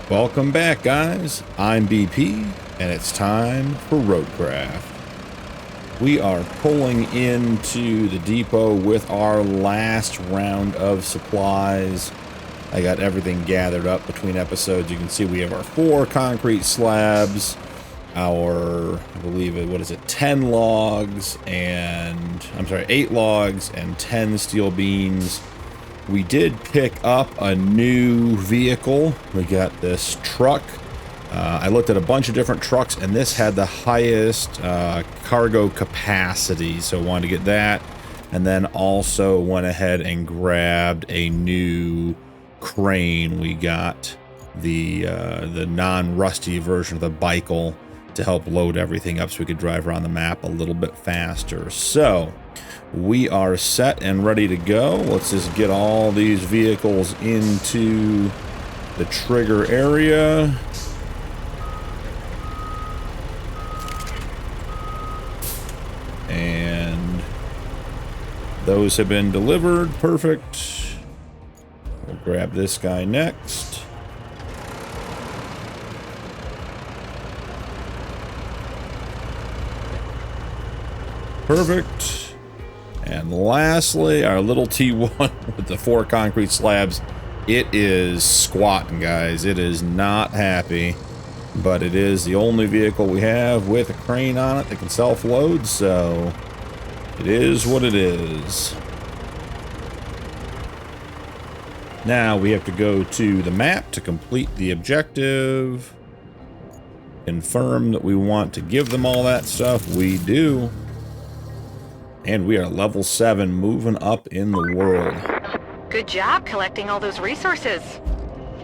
Welcome back, guys. I'm BP, and it's time for roadcraft. We are pulling into the depot with our last round of supplies. I got everything gathered up between episodes. You can see we have our 4 concrete slabs, our, I believe it, what is it, 10 logs, and, I'm sorry, 8 logs and 10 steel beams. We did pick up a new vehicle. We got this truck. I looked at a bunch of different trucks, and this had the highest cargo capacity, so I wanted to get that. And then also went ahead and grabbed a new crane. We got the non-rusty version of the Bicycle to help load everything up so we could drive around the map a little bit faster. So we are set and ready to go. Let's just get all these vehicles into the trigger area. And those have been delivered. Perfect. We'll grab this guy next. Perfect. And lastly, our little T1 with the 4 concrete slabs. It is squatting, guys. It is not happy, but it is the only vehicle we have with a crane on it that can self-load, so it is what it is. Now we have to go to the map to complete the objective. Confirm that we want to give them all that stuff. We do. And we are level 7, moving up in the world. Good job collecting all those resources.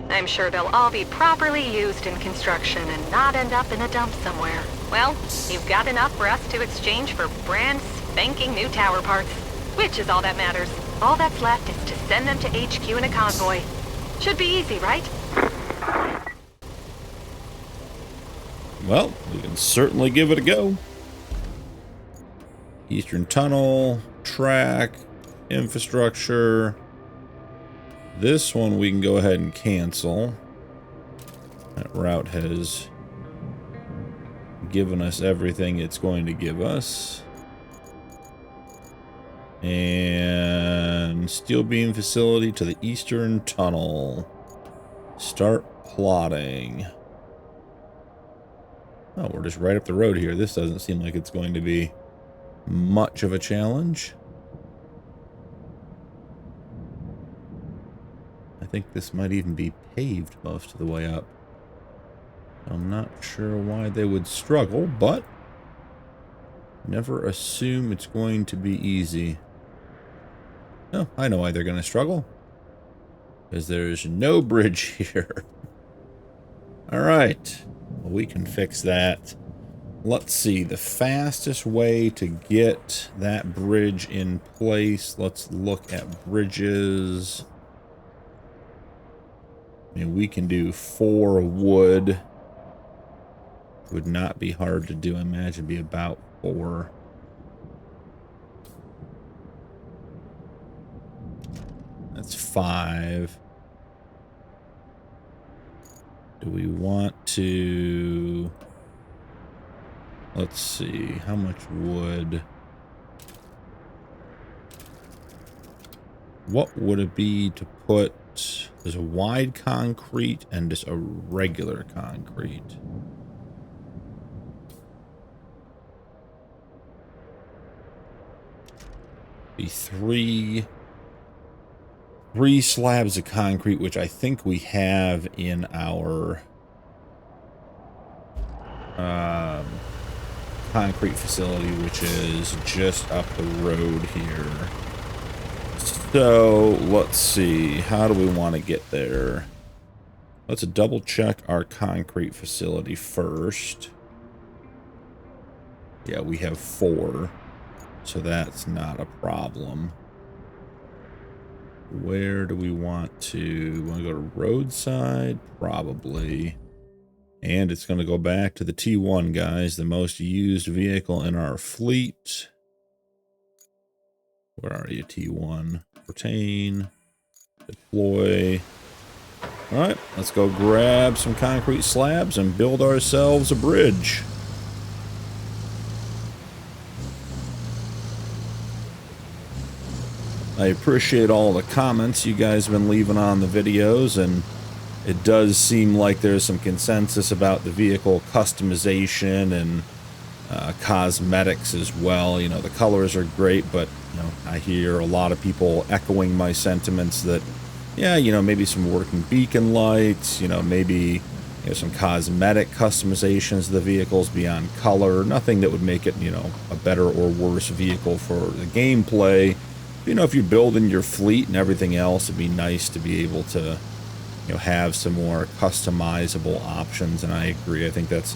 I'm sure they'll all be properly used in construction and not end up in a dump somewhere. Well, you've got enough for us to exchange for brand spanking new tower parts, which is all that matters. All that's left is to send them to HQ in a convoy. Should be easy, right? Well, we can certainly give it a go. Eastern Tunnel, track, infrastructure. This one we can go ahead and cancel. That route has given us everything it's going to give us. And steel beam facility to the Eastern Tunnel. Start plotting. Oh, we're just right up the road here. This doesn't seem like it's going to be much of a challenge. I think this might even be paved most of the way up. I'm not sure why they would struggle, but never assume it's going to be easy. Oh, I know why they're going to struggle. Because there's no bridge here. Alright. Well, we can fix that. Let's see, the fastest way to get that bridge in place. Let's look at bridges. I mean, we can do 4 wood. Would not be hard to do. I imagine it'd be about 4. That's 5. Do we want to... Let's see, how much wood? What would it be to put... There's a wide concrete and just a regular concrete. Be 3 slabs of concrete, which I think we have in our concrete facility, which is just up the road here. So let's see, how do we want to get there? Let's double check our concrete facility first. Yeah, we have 4, so that's not a problem. Where do we want to go to roadside? Probably. And it's going to go back to the T1, guys, the most used vehicle in our fleet. Where are you, T1? Retain, deploy, All right, let's go grab some concrete slabs and build ourselves a bridge. I appreciate all the comments you guys have been leaving on the videos, and it does seem like there's some consensus about the vehicle customization and cosmetics as well. You know, the colors are great, but, you know, I hear a lot of people echoing my sentiments that, yeah, you know, maybe some working beacon lights, you know, maybe, you know, some cosmetic customizations of the vehicles beyond color. Nothing that would make it, you know, a better or worse vehicle for the gameplay. You know, if you're building your fleet and everything else, it'd be nice to be able to, you know, have some more customizable options. And I agree. I think that's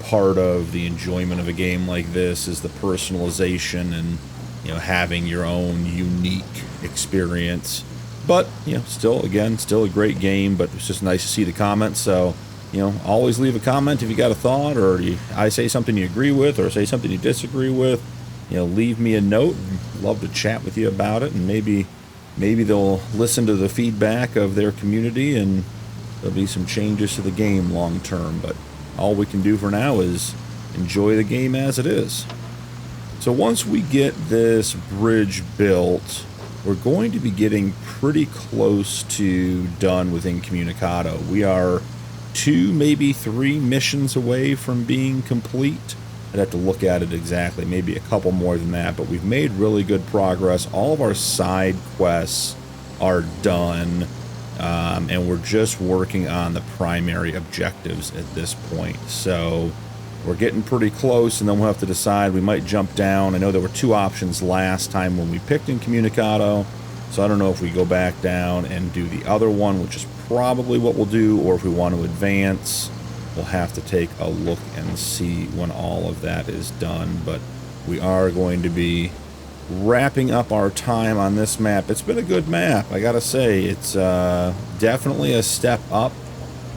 part of the enjoyment of a game like this, is the personalization and, you know, having your own unique experience. But, you know, still a great game, but it's just nice to see the comments. So, you know, always leave a comment if you got a thought, or I say something you agree with, or say something you disagree with. You know, leave me a note. I'd love to chat with you about it, and maybe they'll listen to the feedback of their community, and there'll be some changes to the game long term. But all we can do for now is enjoy the game as it is. So once we get this bridge built, we're going to be getting pretty close to done with Incommunicado. We are 2, maybe 3 missions away from being complete. I'd have to look at it exactly, maybe a couple more than that, but we've made really good progress. All of our side quests are done, and we're just working on the primary objectives at this point. So we're getting pretty close, and then we'll have to decide. We might jump down. I know there were 2 options last time when we picked Incommunicado, so I don't know if we go back down and do the other one, which is probably what we'll do, or if we want to advance. We'll have to take a look and see when all of that is done, but we are going to be wrapping up our time on this map. It's been a good map, I gotta say. It's definitely a step up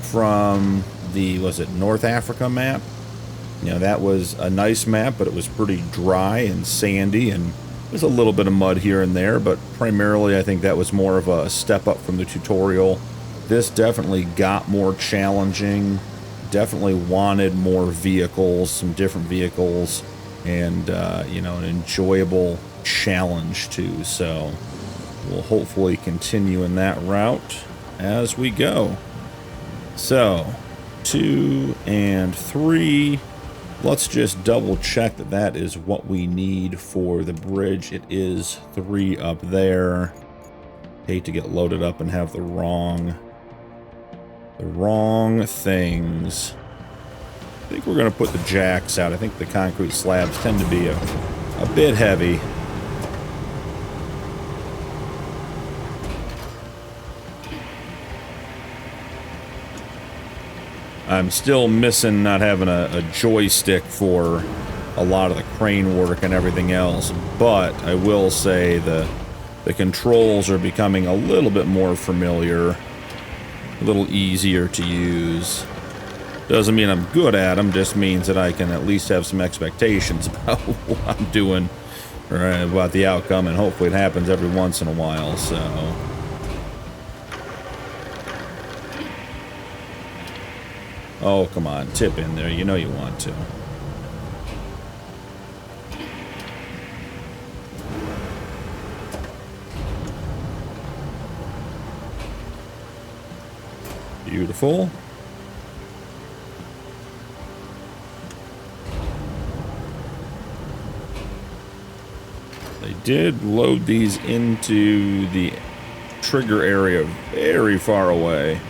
from the, was it North Africa map? You know, that was a nice map, but it was pretty dry and sandy, and there's a little bit of mud here and there, but primarily I think that was more of a step up from the tutorial. This definitely got more challenging, definitely wanted more vehicles, some different vehicles, and, you know, an enjoyable challenge too. So we'll hopefully continue in that route as we go. So 2 and 3. Let's just double check that that is what we need for the bridge. It is 3 up there. Hate to get loaded up and have the wrong things. I think we're going to put the jacks out. I think the concrete slabs tend to be a bit heavy. I'm still missing not having a joystick for a lot of the crane work and everything else, but I will say the controls are becoming a little bit more familiar, a little easier to use. Doesn't mean I'm good at them, just means that I can at least have some expectations about what I'm doing, or about the outcome, and hopefully it happens every once in a while, so... Oh, come on, tip in there, you know you want to. Beautiful. They did load these into the trigger area very far away.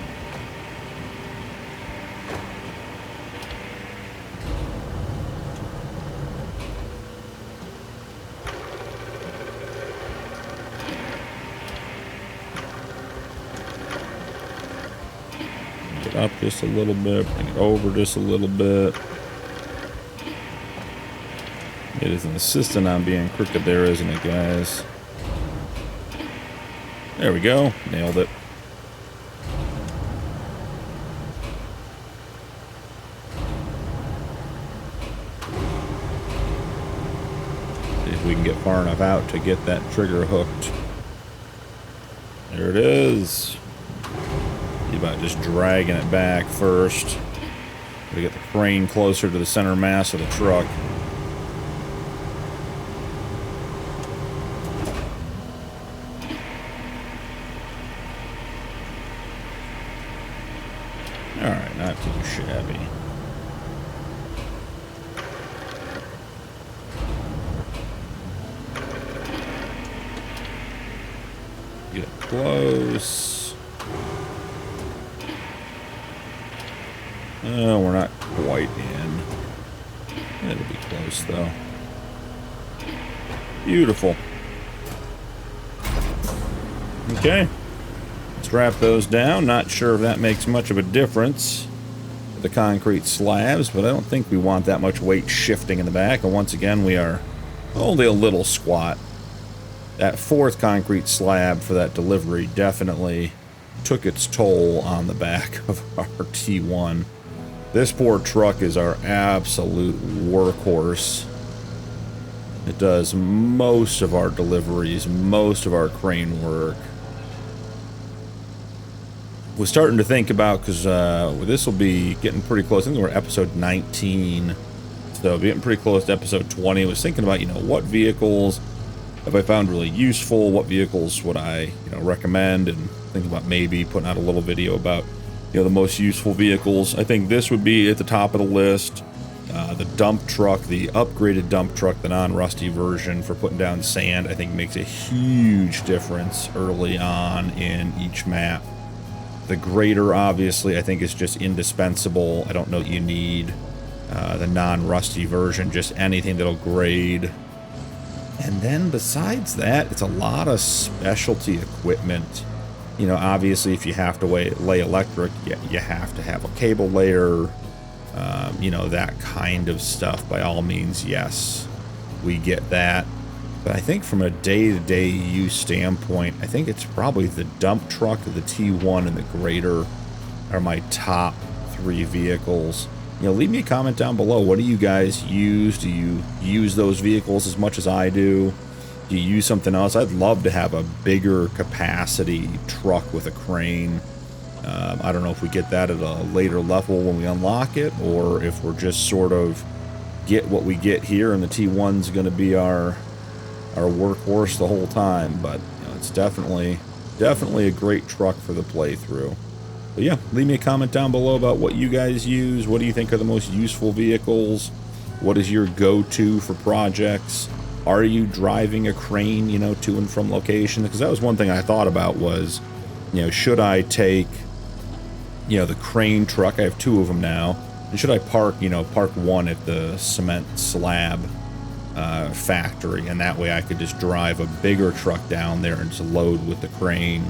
Up just a little bit, bring it over just a little bit. It is insistent on being crooked there, isn't it, guys? There we go. Nailed it. See if we can get far enough out to get that trigger hooked. There it is. See about just dragging it back first. We get the crane closer to the center mass of the truck. Alright, not too shabby. Get close. Oh, we're not quite in. It'll be close, though. Beautiful. Okay. Strap those down. Not sure if that makes much of a difference with the concrete slabs, but I don't think we want that much weight shifting in the back. And once again, we are only a little squat. That fourth concrete slab for that delivery definitely took its toll on the back of our T1. This poor truck is our absolute workhorse. It does most of our deliveries, most of our crane work. Was starting to think about, because this will be getting pretty close. I think we're at episode 19, so getting pretty close to episode 20. I was thinking about, what vehicles have I found really useful? What vehicles would I, recommend? And thinking about maybe putting out a little video about, the most useful vehicles. I think this would be at the top of the list. The dump truck, the upgraded dump truck, the non-rusty version for putting down sand, I think makes a huge difference early on in each map. The grader, obviously, I think is just indispensable. I don't know that you need the non-rusty version, just anything that'll grade. And then besides that, it's a lot of specialty equipment. Obviously, if you have to lay electric, you have to have a cable layer, that kind of stuff. By all means, yes, we get that. But I think from a day-to-day use standpoint, I think it's probably the dump truck, the T1, and the grader are my top three vehicles. Leave me a comment down below. What do you guys use? Do you use those vehicles as much as I do? Do you use something else? I'd love to have a bigger capacity truck with a crane. I don't know if we get that at a later level when we unlock it, or if we're just sort of get what we get here, and the T1's going to be our workhorse the whole time. But it's definitely a great truck for the playthrough. But yeah, leave me a comment down below about what you guys use. What do you think are the most useful vehicles? What is your go-to for projects? Are you driving a crane, to and from location? Because that was one thing I thought about was, should I take, the crane truck? I have two of them now. And should I park one at the cement slab factory, and that way I could just drive a bigger truck down there and just load with the crane.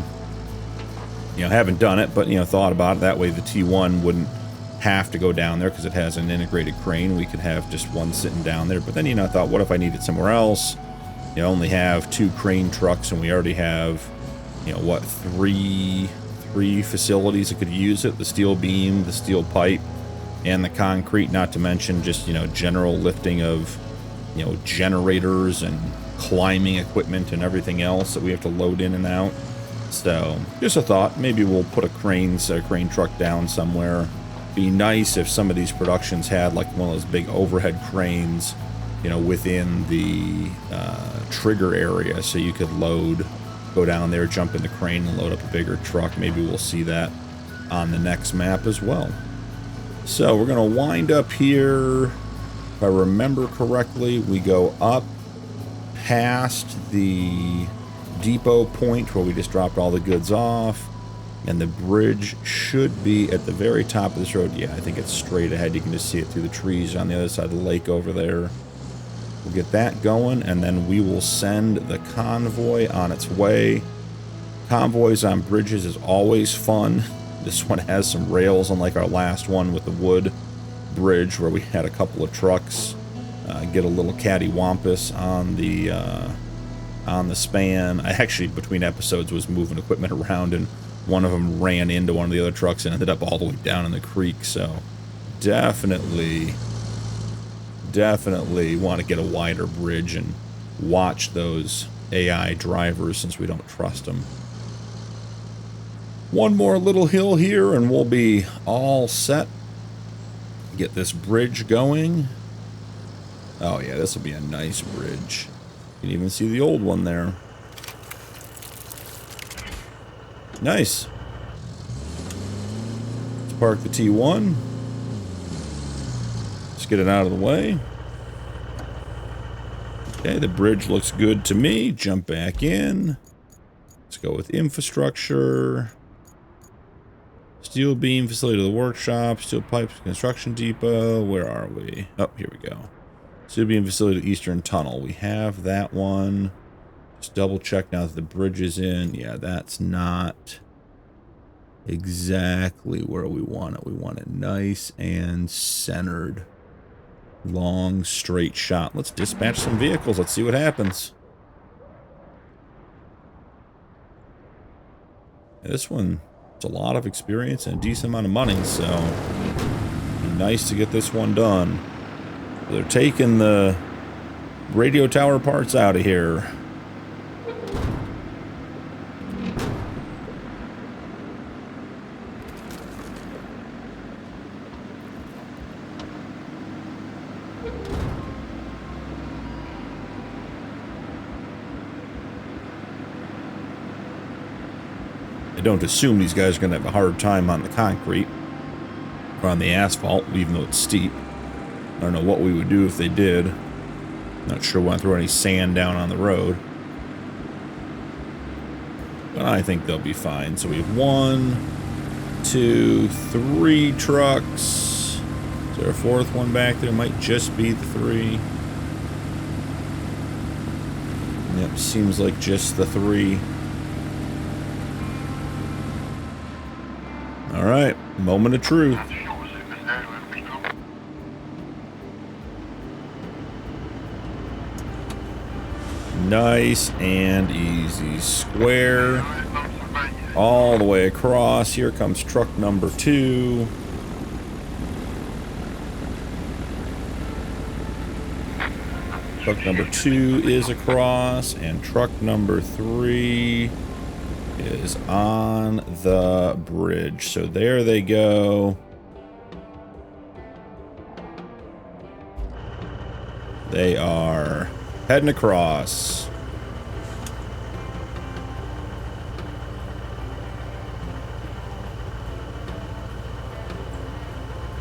Haven't done it, but thought about it. That way the T1 wouldn't have to go down there because it has an integrated crane. We could have just one sitting down there. But then I thought, what if I need it somewhere else? Only have two crane trucks, and we already have three facilities that could use it: the steel beam, the steel pipe, and the concrete. Not to mention just general lifting of generators and climbing equipment and everything else that we have to load in and out. So just a thought, maybe we'll put a crane truck down somewhere. Be nice if some of these productions had like one of those big overhead cranes within the trigger area, so you could go down there, jump in the crane and load up a bigger truck. Maybe we'll see that on the next map as well. So we're going to wind up here. If I remember correctly, we go up past the depot point where we just dropped all the goods off, and the bridge should be at the very top of this road. Yeah, I think it's straight ahead. You can just see it through the trees on the other side of the lake over there. We'll get that going, and then we will send the convoy on its way. Convoys on bridges is always fun. This one has some rails, unlike our last one with the wood bridge where we had a couple of trucks get a little cattywampus on the span. I actually, between episodes, was moving equipment around, and one of them ran into one of the other trucks and ended up all the way down in the creek. So definitely want to get a wider bridge and watch those AI drivers, since we don't trust them. One more little hill here and we'll be all set. Get this bridge going. Oh yeah, this will be a nice bridge. You can even see the old one there. Nice. Let's park the T1. Let's get it out of the way. Okay, the bridge looks good to me. Jump back in. Let's go with infrastructure. Steel beam facility to the workshop. Steel pipes construction depot. Where are we? Oh, here we go. Steel beam facility to Eastern Tunnel. We have that one. Just double check now that the bridge is in. Yeah, that's not exactly where we want it. We want it nice and centered. Long, straight shot. Let's dispatch some vehicles. Let's see what happens. This one, it's a lot of experience and a decent amount of money, so it'd be nice to get this one done. They're taking the radio tower parts out of here. I don't assume these guys are going to have a hard time on the concrete or on the asphalt, even though it's steep. I don't know what we would do if they did. Not sure we want to throw any sand down on the road. But I think they'll be fine. So we have 1, 2, 3 trucks. Is there a fourth one back there? Might just be the 3. Yep, seems like just the 3. All right, moment of truth. Nice and easy. Square all the way across. Here comes truck number 2. Truck number 2 is across, and truck number 3 is on the bridge. So there they go. They are heading across.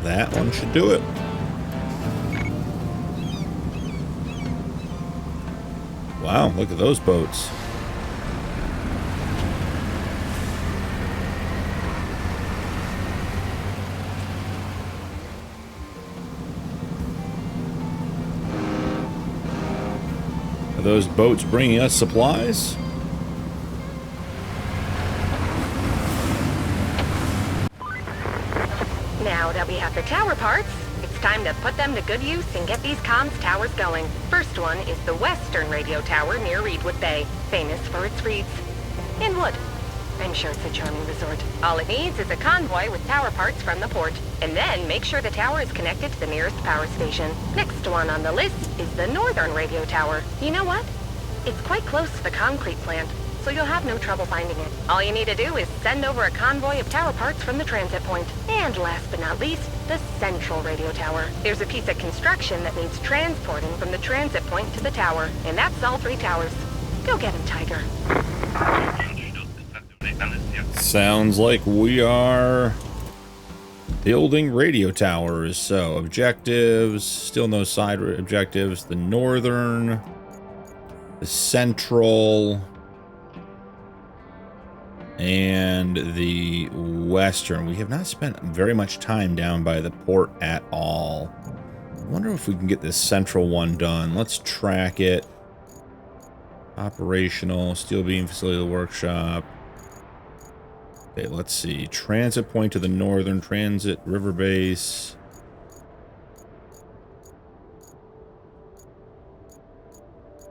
That one should do it. Wow, look at those boats. Are those boats bringing us supplies? Now that we have the tower parts, it's time to put them to good use and get these comms towers going. First one is the western radio tower near Reedwood Bay, famous for its reeds. In wood. I'm sure it's a charming resort. All it needs is a convoy with tower parts from the port, and then make sure the tower is connected to the nearest power station. Next one on the list is the northern radio tower. You know what? It's quite close to the concrete plant, so you'll have no trouble finding it. All you need to do is send over a convoy of tower parts from the transit point. And last but not least, the central radio tower. There's a piece of construction that needs transporting from the transit point to the tower, and that's all 3 towers. Go get him, Tiger. Sounds like we are building radio towers. So objectives, still no side objectives. The northern, the central, and the western. We have not spent very much time down by the port at all. I wonder if we can get this central one done. Let's track it. Operational, steel beam facility of the workshop. Okay, let's see. Transit point to the northern, transit river base.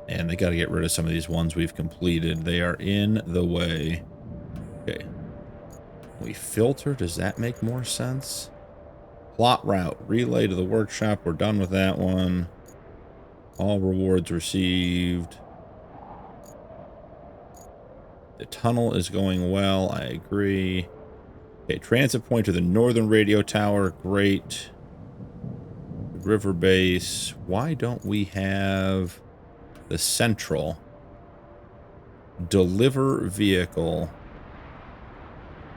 And they got to get rid of some of these ones we've completed. They are in the way. Okay. We filter. Does that make more sense? Plot route. Relay to the workshop. We're done with that one. All rewards received. The tunnel is going well. I agree. Okay, transit point to the northern radio tower. Great. River base. Why don't we have the central? Deliver vehicle.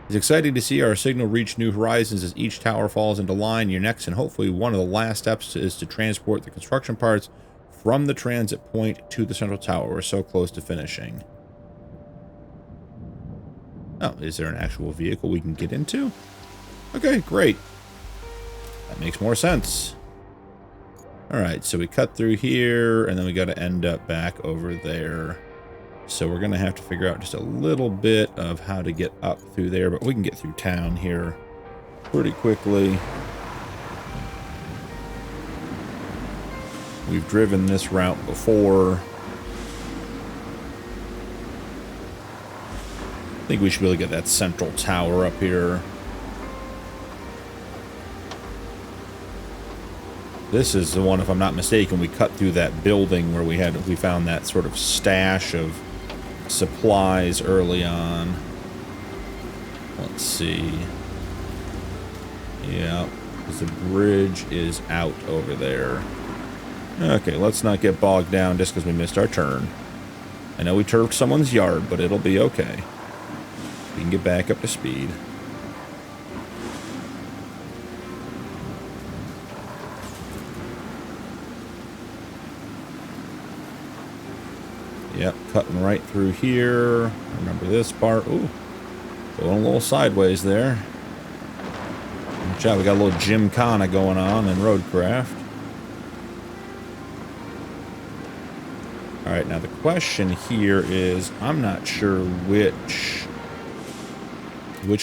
It's exciting to see our signal reach new horizons as each tower falls into line. Your next and hopefully one of the last steps is to transport the construction parts from the transit point to the central tower. We're so close to finishing. Oh, is there an actual vehicle we can get into? Okay, great. That makes more sense. Alright, so we cut through here, and then we got to end up back over there. So we're going to have to figure out just a little bit of how to get up through there, but we can get through town here pretty quickly. We've driven this route before. I think we should really get that central tower up here. This is the one, if I'm not mistaken, we cut through that building where we found that sort of stash of supplies early on. Let's see. Yeah, because the bridge is out over there. Okay, let's not get bogged down just because we missed our turn. I know we turfed someone's yard, but it'll be okay. We can get back up to speed. Yep, cutting right through here. Remember this part. Ooh, going a little sideways there. Watch out, we got a little gymkhana going on in roadcraft. Alright, now the question here is, I'm not sure which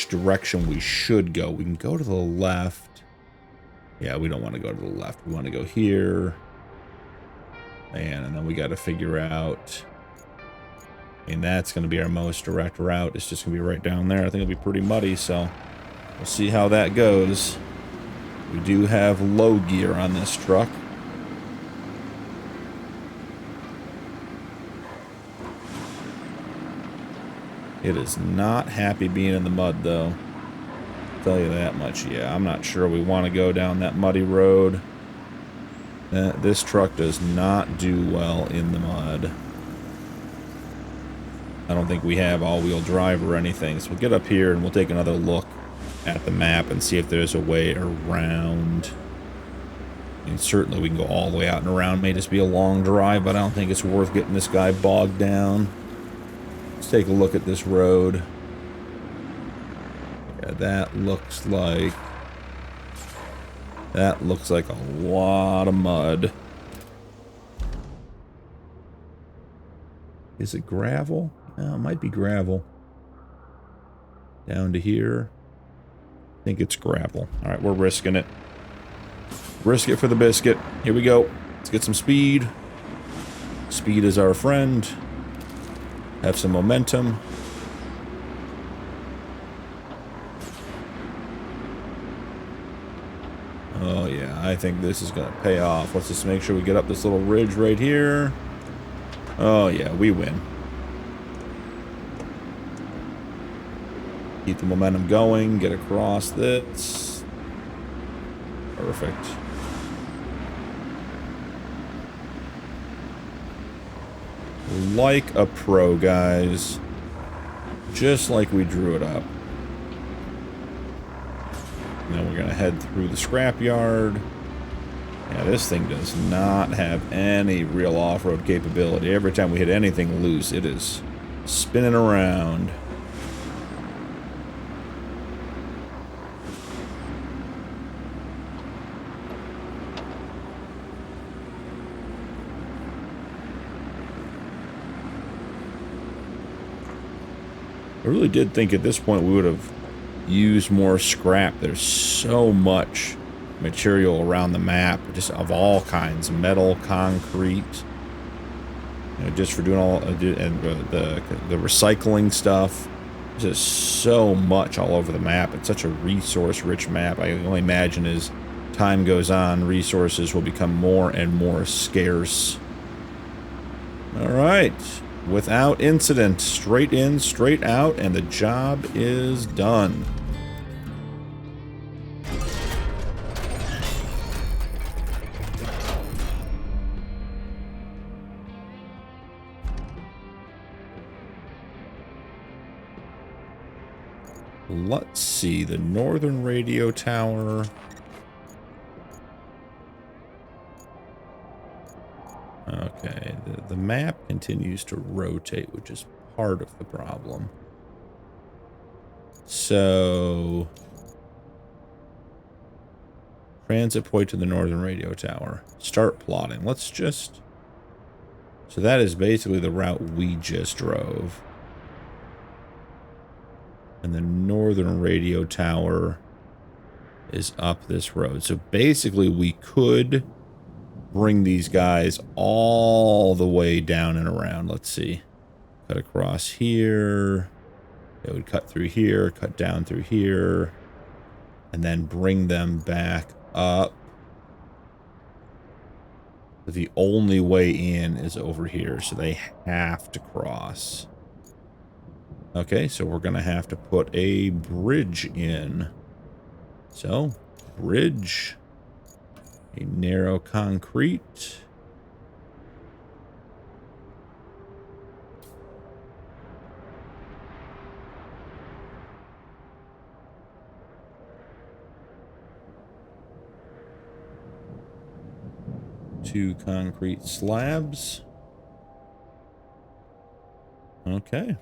direction we should go. We can go to the left. Yeah, we don't want to go to the left. We want to go here. And then we got to figure out... And that's going to be our most direct route. It's just going to be right down there. I think it'll be pretty muddy, so we'll see how that goes. We do have low gear on this truck. It is not happy being in the mud, though. I'll tell you that much. Yeah, I'm not sure we want to go down that muddy road. This truck does not do well in the mud. I don't think we have all-wheel drive or anything, so we'll get up here and we'll take another look at the map and see if there's a way around. And certainly we can go all the way out and around. May just be a long drive, but I don't think it's worth getting this guy bogged down. Let's take a look at this road. Yeah, that looks like a lot of mud. Is it gravel? No, it might be gravel. Down to here. I think it's gravel. Alright, we're risking it. Risk it for the biscuit. Here we go. Let's get some speed. Speed is our friend. Have some momentum. Oh yeah, I think this is going to pay off. Let's just make sure we get up this little ridge right here. Oh yeah, we win. Keep the momentum going, get across this. Perfect. Like a pro, guys. Just like we drew it up. Now we're going to head through the scrapyard. Yeah, this thing does not have any real off-road capability. Every time we hit anything loose, it is spinning around. I really did think at this point we would have used more scrap. There's so much material around the map, just of all kinds, metal, concrete, you know, just for doing all and the recycling stuff. There's just so much all over the map. It's such a resource-rich map. I can only imagine as time goes on, resources will become more and more scarce. All right, without incident. Straight in, straight out, and the job is done. Let's see, the northern radio tower. Okay, the map continues to rotate, which is part of the problem. So, transit point to the northern radio tower. Start plotting. Let's just... So that is basically the route we just drove. And the northern radio tower is up this road. So basically we could bring these guys all the way down and around. Let's see. Cut across here. It would cut through here, cut down through here, and then bring them back up. The only way in is over here, so they have to cross. Okay, so we're going to have to put a bridge in. So, bridge. A narrow concrete. Two concrete slabs. Okay.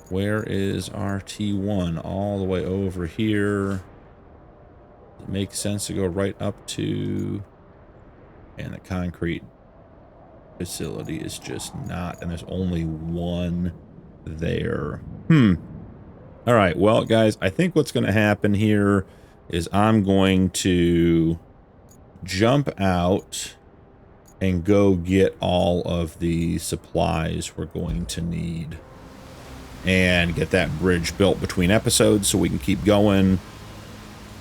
Where is our T1? All the way over here. It makes sense to go right up to... And the concrete facility is just not... And there's only one there. Alright, well, guys, I think what's going to happen here is I'm going to jump out and go get all of the supplies we're going to need. And get that bridge built between episodes so we can keep going.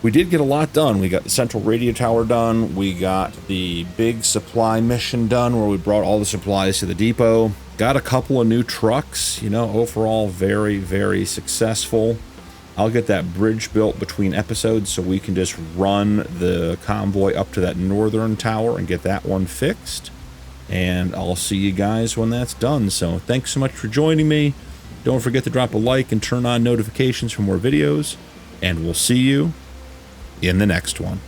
We did get a lot done. We got the central radio tower done. We got the big supply mission done where we brought all the supplies to the depot. Got a couple of new trucks. You know, overall very, very successful. I'll get that bridge built between episodes so we can just run the convoy up to that northern tower and get that one fixed. And I'll see you guys when that's done. So thanks so much for joining me. Don't forget to drop a like and turn on notifications for more videos, and we'll see you in the next one.